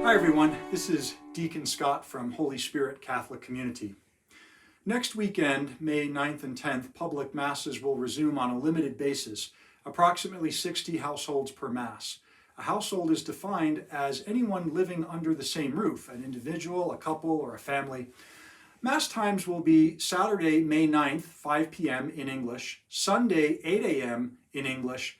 Hi everyone, this is Deacon Scott from Holy Spirit Catholic Community. Next weekend, May 9th and 10th, public masses will resume on a limited basis, approximately 60 households per mass. A household is defined as anyone living under the same roof, an individual, a couple, or a family. Mass times will be Saturday, May 9th, 5 p.m. in English, Sunday, 8 a.m. in English,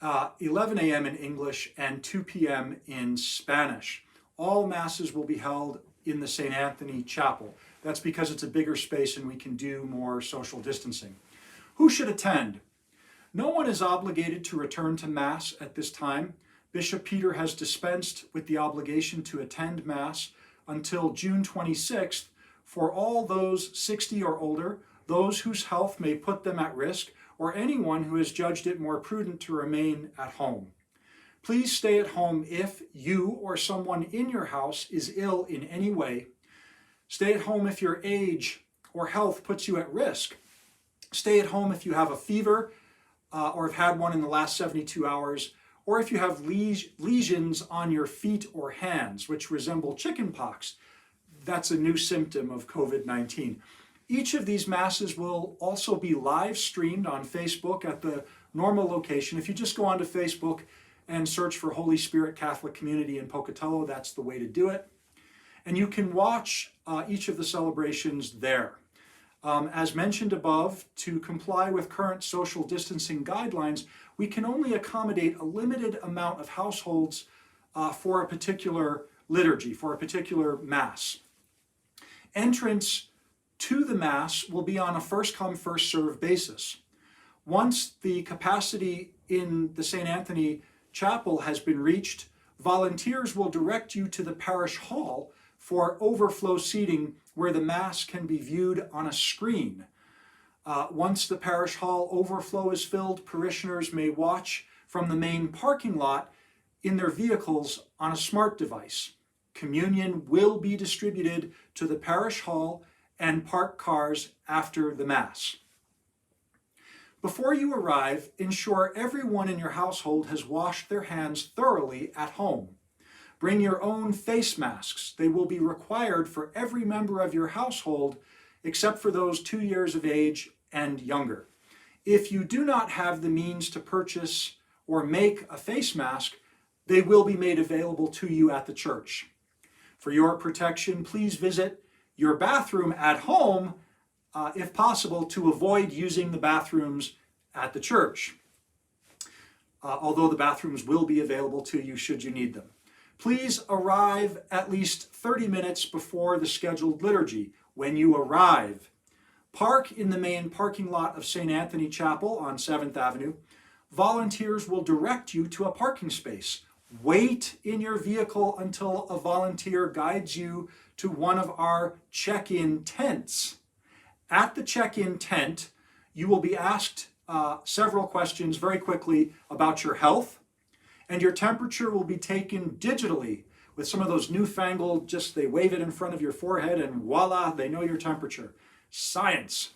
11 a.m. in English, and 2 p.m. in Spanish. All masses will be held in the St. Anthony Chapel. That's because it's a bigger space and we can do more social distancing. Who should attend? No one is obligated to return to Mass at this time. Bishop Peter has dispensed with the obligation to attend Mass until June 26th for all those 60 or older, those whose health may put them at risk, or anyone who has judged it more prudent to remain at home. Please stay at home if you or someone in your house is ill in any way. Stay at home if your age or health puts you at risk. Stay at home if you have a fever or have had one in the last 72 hours, or if you have lesions on your feet or hands, which resemble chickenpox. That's a new symptom of COVID-19. Each of these masses will also be live streamed on Facebook at the normal location. If you just go onto Facebook and search for Holy Spirit Catholic Community in Pocatello, that's the way to do it. And you can watch each of the celebrations there. As mentioned above, to comply with current social distancing guidelines, we can only accommodate a limited amount of households for a particular liturgy, for a particular Mass. Entrance to the Mass will be on a first-come, first-served basis. Once the capacity in the St. Anthony Chapel has been reached, volunteers will direct you to the parish hall for overflow seating where the Mass can be viewed on a screen. Once the parish hall overflow is filled, parishioners may watch from the main parking lot in their vehicles on a smart device. Communion will be distributed to the parish hall and parked cars after the Mass. Before you arrive, ensure everyone in your household has washed their hands thoroughly at home. Bring your own face masks. They will be required for every member of your household except for those 2 years of age and younger. If you do not have the means to purchase or make a face mask, they will be made available to you at the church. For your protection, please visit your bathroom at home if possible, to avoid using the bathrooms at the church, although the bathrooms will be available to you should you need them. Please arrive at least 30 minutes before the scheduled liturgy. When you arrive, park in the main parking lot of St. Anthony Chapel on 7th Avenue. Volunteers will direct you to a parking space. Wait in your vehicle until a volunteer guides you to one of our check-in tents. At the check-in tent, you will be asked several questions very quickly about your health, and your temperature will be taken digitally with some of those newfangled, just they wave it in front of your forehead and voila, they know your temperature. Science.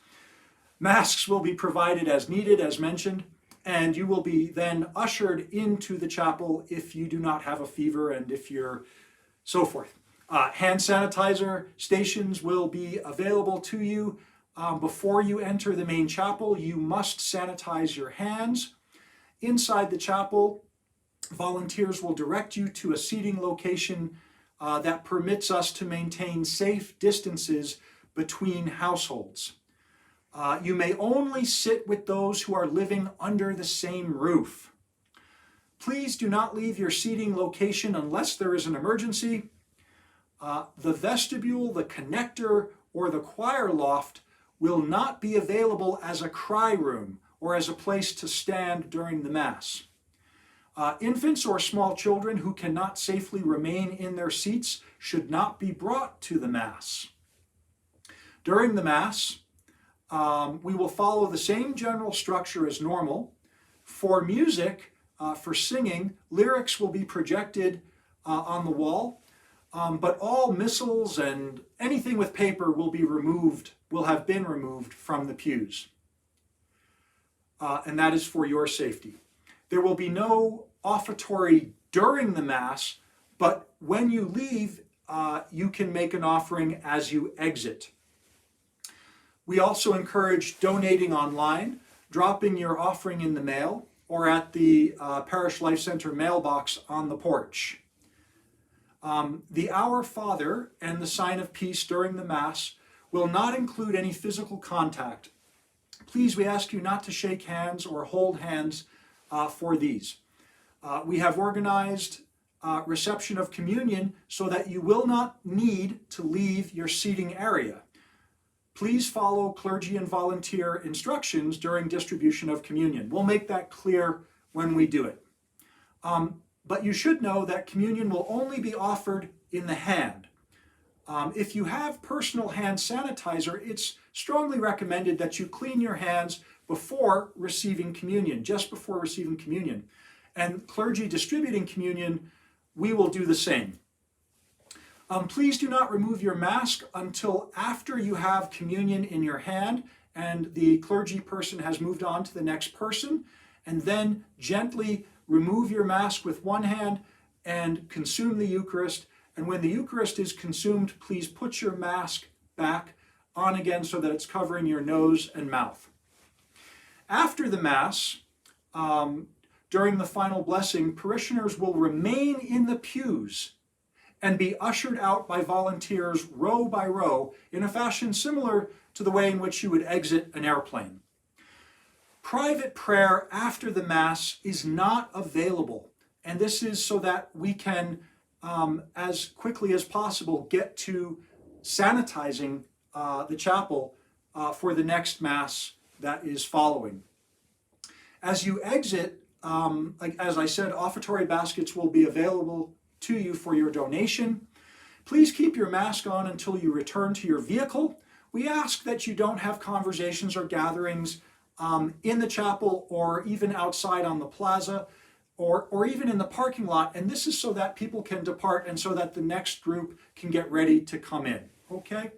Masks will be provided as needed, as mentioned, and you will be then ushered into the chapel if you do not have a fever and if you're so forth. Hand sanitizer stations will be available to you. Before you enter the main chapel, you must sanitize your hands. Inside the chapel, volunteers will direct you to a seating location that permits us to maintain safe distances between households. You may only sit with those who are living under the same roof. Please do not leave your seating location unless there is an emergency. The vestibule, the connector, or the choir loft will not be available as a cry room or as a place to stand during the Mass. Infants or small children who cannot safely remain in their seats should not be brought to the Mass. During the Mass, we will follow the same general structure as normal. For music, for singing, lyrics will be projected on the wall, but all missals and anything with paper will have been removed from the pews. And that is for your safety. There will be no offertory during the Mass, But when you leave, you can make an offering as you exit. We also encourage donating online, dropping your offering in the mail, or at the Parish Life Center mailbox on the porch. The Our Father and the sign of peace during the Mass will not include any physical contact. Please, we ask you not to shake hands or hold hands for these. We have organized reception of communion so that you will not need to leave your seating area. Please follow clergy and volunteer instructions during distribution of communion. We'll make that clear when we do it. But you should know that communion will only be offered in the hand. If you have personal hand sanitizer, it's strongly recommended that you clean your hands before receiving communion, just before receiving communion. And clergy distributing communion, we will do the same. Please do not remove your mask until after you have communion in your hand and the clergy person has moved on to the next person, and then gently remove your mask with one hand and consume the Eucharist. And when the Eucharist is consumed, please put your mask back on again so that it's covering your nose and mouth. After the Mass, during the final blessing, parishioners will remain in the pews and be ushered out by volunteers row by row in a fashion similar to the way in which you would exit an airplane. Private prayer after the Mass is not available, and this is so that we can, as quickly as possible, get to sanitizing the chapel for the next Mass that is following. As you exit, as I said, offertory baskets will be available to you for your donation. Please keep your mask on until you return to your vehicle. We ask that you don't have conversations or gatherings in the chapel or even outside on the plaza or even in the parking lot. And this is so that people can depart and so that the next group can get ready to come in. Okay?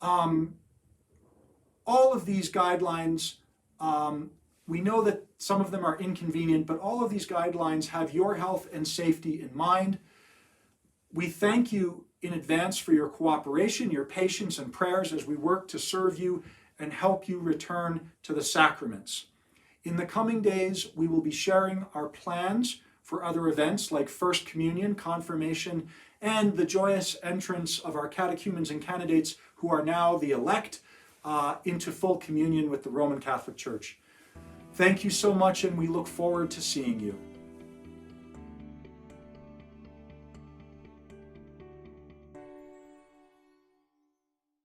All of these guidelines, we know that some of them are inconvenient, but all of these guidelines have your health and safety in mind. We thank you in advance for your cooperation, your patience and prayers as we work to serve you and help you return to the sacraments. In the coming days, we will be sharing our plans for other events like First Communion, Confirmation, and the joyous entrance of our catechumens and candidates who are now the elect into full communion with the Roman Catholic Church. Thank you so much, and we look forward to seeing you.